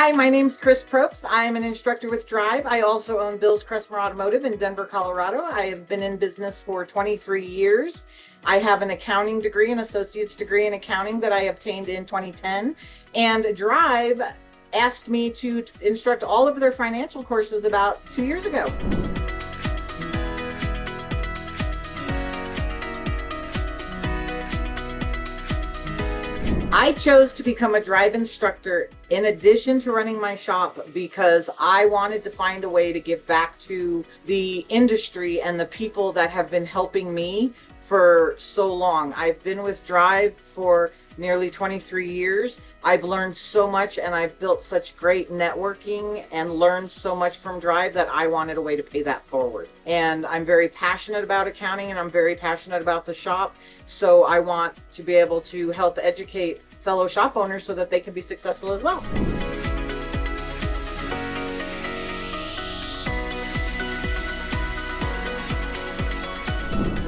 Hi, my name's Probst. I'm an instructor with Drive. I also own Bill's Cresmer Automotive in Denver, Colorado. I have been in business for 23 years. I have an accounting degree, an associate's degree in accounting that I obtained in 2010. And Drive asked me to instruct all of their financial courses about 2 years ago. I chose to become a Drive instructor in addition to running my shop because I wanted to find a way to give back to the industry and the people that have been helping me for so long. I've been with Drive for nearly 23 years. I've learned so much and I've built such great networking and learned so much from Drive that I wanted a way to pay that forward. And I'm very passionate about accounting and I'm very passionate about the shop. So I want to be able to help educate fellow shop owners so that they can be successful as well.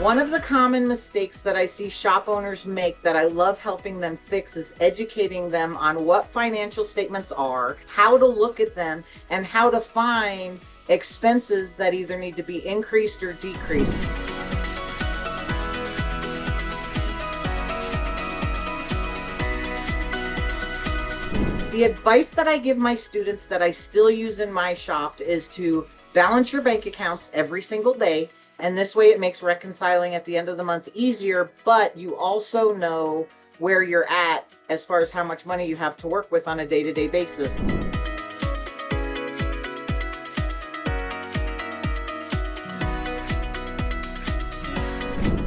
One of the common mistakes that I see shop owners make that I love helping them fix is educating them on what financial statements are, how to look at them, and how to find expenses that either need to be increased or decreased. The advice that I give my students that I still use in my shop is to balance your bank accounts every single day. And this way it makes reconciling at the end of the month easier, but you also know where you're at as far as how much money you have to work with on a day-to-day basis.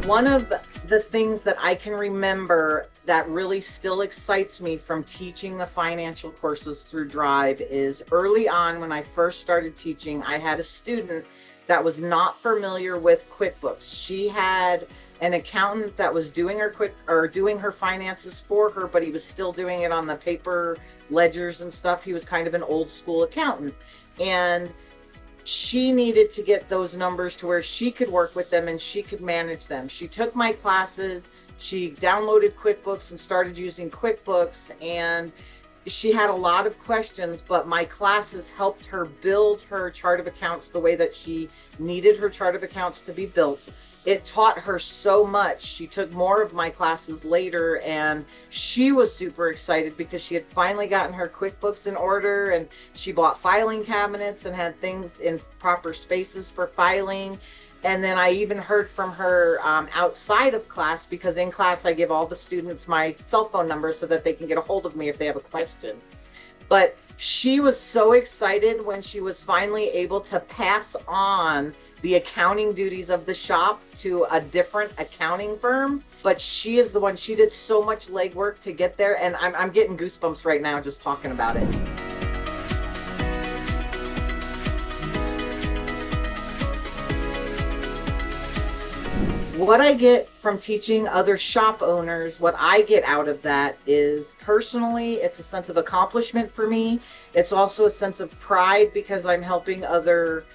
One of the things that I can remember that really still excites me from teaching the financial courses through Drive is early on when I first started teaching, I had a student that was not familiar with QuickBooks. She had an accountant that was doing her finances for her, but he was still doing it on the paper ledgers and stuff. He was kind of an old school accountant. And she needed to get those numbers to where she could work with them and she could manage them. She took my classes, she downloaded QuickBooks and started using QuickBooks, and she had a lot of questions, but my classes helped her build her chart of accounts the way that she needed her chart of accounts to be built. It taught her so much. She took more of my classes later and she was super excited because she had finally gotten her QuickBooks in order, and she bought filing cabinets and had things in proper spaces for filing. And then I even heard from her outside of class, because in class I give all the students my cell phone number so that they can get a hold of me if they have a question. But she was so excited when she was finally able to pass on the accounting duties of the shop to a different accounting firm. But she is the one, she did so much legwork to get there, and I'm getting goosebumps right now just talking about it. What I get from teaching other shop owners, what I get out of that is, personally, it's a sense of accomplishment for me. It's also a sense of pride because I'm helping other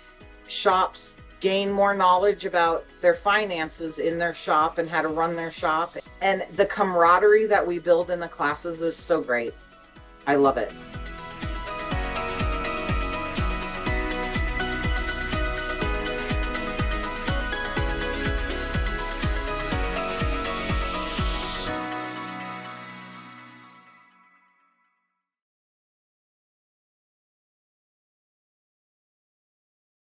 shops gain more knowledge about their finances in their shop and how to run their shop. And the camaraderie that we build in the classes is so great. I love it.